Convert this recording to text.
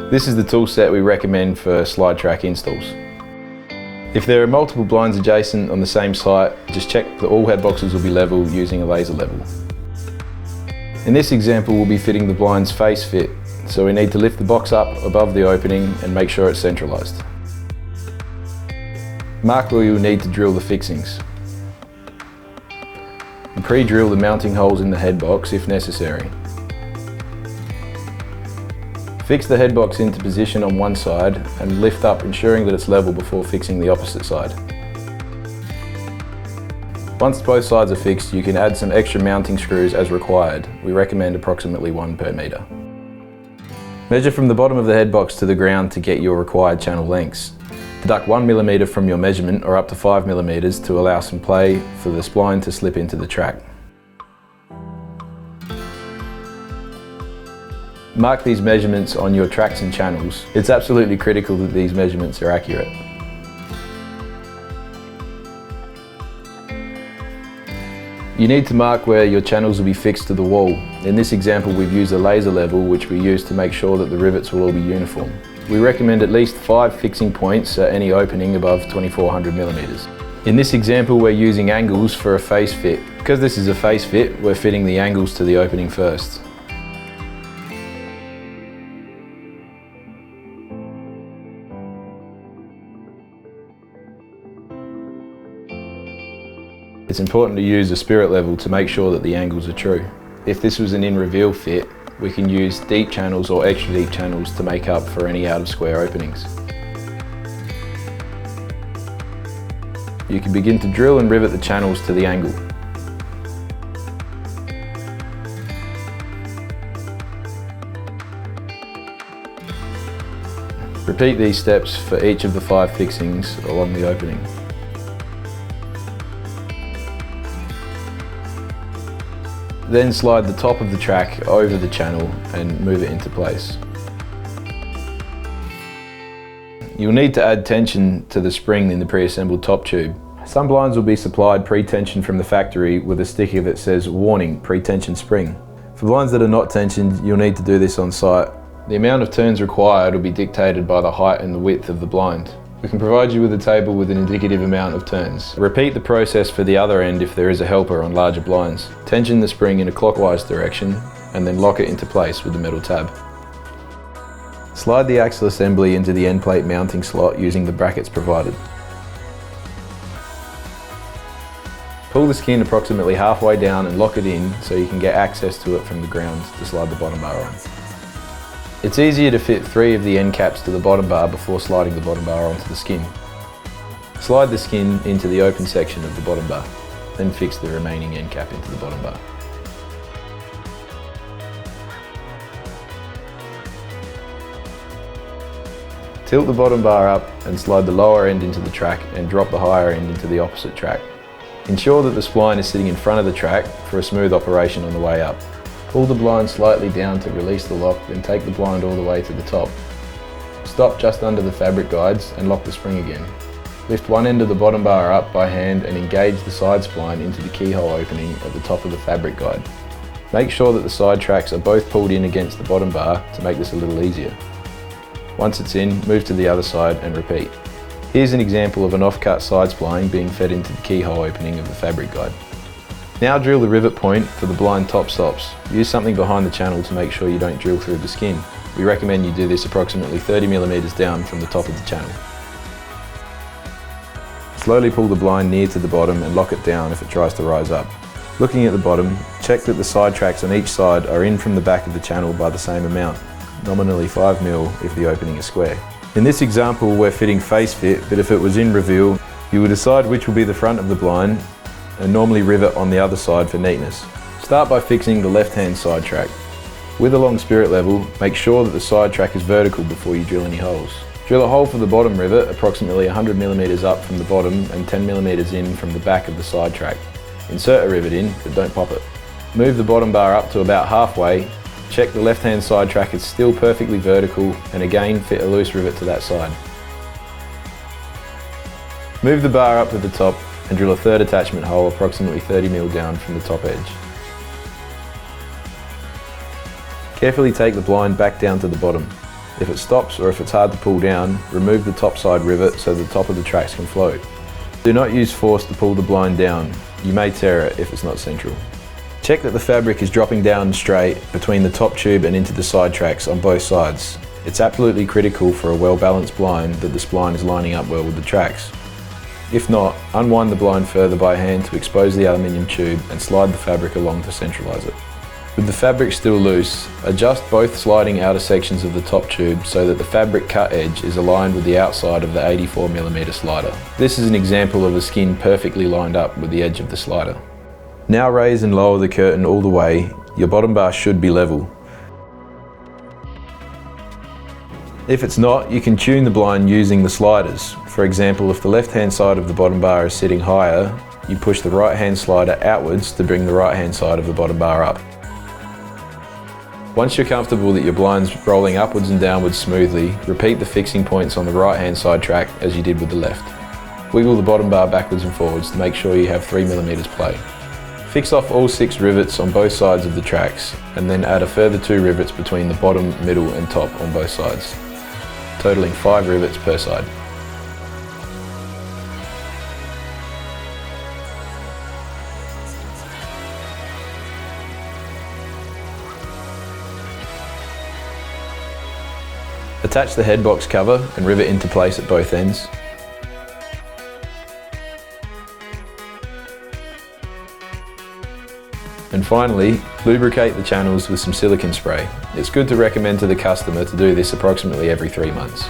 This is the tool set we recommend for Slidetrack installs. If there are multiple blinds adjacent on the same site, just check that all head boxes will be level using a laser level. In this example, we'll be fitting the blinds face fit, so we need to lift the box up above the opening and make sure it's centralised. Mark where you'll need to drill the fixings. And pre-drill the mounting holes in the head box if necessary. Fix the head box into position on one side and lift up, ensuring that it's level before fixing the opposite side. Once both sides are fixed, you can add some extra mounting screws as required. We recommend approximately 1 per metre. Measure from the bottom of the head box to the ground to get your required channel lengths. Deduct 1 millimetre from your measurement or up to 5 millimetres to allow some play for the spline to slip into the track. Mark these measurements on your tracks and channels. It's absolutely critical that these measurements are accurate. You need to mark where your channels will be fixed to the wall. In this example, we've used a laser level which we use to make sure that the rivets will all be uniform. We recommend at least 5 fixing points at any opening above 2400 millimetres. In this example, we're using angles for a face fit. Because this is a face fit, we're fitting the angles to the opening first. It's important to use a spirit level to make sure that the angles are true. If this was an in-reveal fit, we can use deep channels or extra deep channels to make up for any out of square openings. You can begin to drill and rivet the channels to the angle. Repeat these steps for each of the 5 fixings along the opening. Then slide the top of the track over the channel and move it into place. You'll need to add tension to the spring in the pre-assembled top tube. Some blinds will be supplied pre-tensioned from the factory with a sticker that says "Warning, pre-tension spring." For blinds that are not tensioned, you'll need to do this on site. The amount of turns required will be dictated by the height and the width of the blind. We can provide you with a table with an indicative amount of turns. Repeat the process for the other end if there is a helper on larger blinds. Tension the spring in a clockwise direction and then lock it into place with the metal tab. Slide the axle assembly into the end plate mounting slot using the brackets provided. Pull the skin approximately halfway down and lock it in so you can get access to it from the ground to slide the bottom bar on. It's easier to fit 3 of the end caps to the bottom bar before sliding the bottom bar onto the skin. Slide the skin into the open section of the bottom bar, then fix the remaining end cap into the bottom bar. Tilt the bottom bar up and slide the lower end into the track and drop the higher end into the opposite track. Ensure that the spline is sitting in front of the track for a smooth operation on the way up. Pull the blind slightly down to release the lock, then take the blind all the way to the top. Stop just under the fabric guides and lock the spring again. Lift one end of the bottom bar up by hand and engage the side spline into the keyhole opening at the top of the fabric guide. Make sure that the side tracks are both pulled in against the bottom bar to make this a little easier. Once it's in, move to the other side and repeat. Here's an example of an off-cut side spline being fed into the keyhole opening of the fabric guide. Now drill the rivet point for the blind top stops. Use something behind the channel to make sure you don't drill through the skin. We recommend you do this approximately 30 millimetres down from the top of the channel. Slowly pull the blind near to the bottom and lock it down if it tries to rise up. Looking at the bottom, check that the side tracks on each side are in from the back of the channel by the same amount, nominally 5 mil if the opening is square. In this example we're fitting face fit, but if it was in reveal, you will decide which will be the front of the blind and normally rivet on the other side for neatness. Start by fixing the left-hand side track. With a long spirit level, make sure that the side track is vertical before you drill any holes. Drill a hole for the bottom rivet approximately 100 millimetres up from the bottom and 10 millimetres in from the back of the side track. Insert a rivet in, but don't pop it. Move the bottom bar up to about halfway, check the left-hand side track is still perfectly vertical, and again fit a loose rivet to that side. Move the bar up to the top and drill a third attachment hole approximately 30 mil down from the top edge. Carefully take the blind back down to the bottom. If it stops or if it's hard to pull down, remove the top side rivet so the top of the tracks can float. Do not use force to pull the blind down. You may tear it if it's not central. Check that the fabric is dropping down straight between the top tube and into the side tracks on both sides. It's absolutely critical for a well-balanced blind that the spline is lining up well with the tracks. If not, unwind the blind further by hand to expose the aluminium tube and slide the fabric along to centralise it. With the fabric still loose, adjust both sliding outer sections of the top tube so that the fabric cut edge is aligned with the outside of the 84mm slider. This is an example of a skin perfectly lined up with the edge of the slider. Now raise and lower the curtain all the way. Your bottom bar should be level. If it's not, you can tune the blind using the sliders. For example, if the left-hand side of the bottom bar is sitting higher, you push the right-hand slider outwards to bring the right-hand side of the bottom bar up. Once you're comfortable that your blind's rolling upwards and downwards smoothly, repeat the fixing points on the right-hand side track as you did with the left. Wiggle the bottom bar backwards and forwards to make sure you have 3mm play. Fix off all 6 rivets on both sides of the tracks, and then add a further 2 rivets between the bottom, middle and top on both sides, totaling 5 rivets per side. Attach the head box cover and rivet into place at both ends. And finally, lubricate the channels with some silicone spray. It's good to recommend to the customer to do this approximately every 3 months.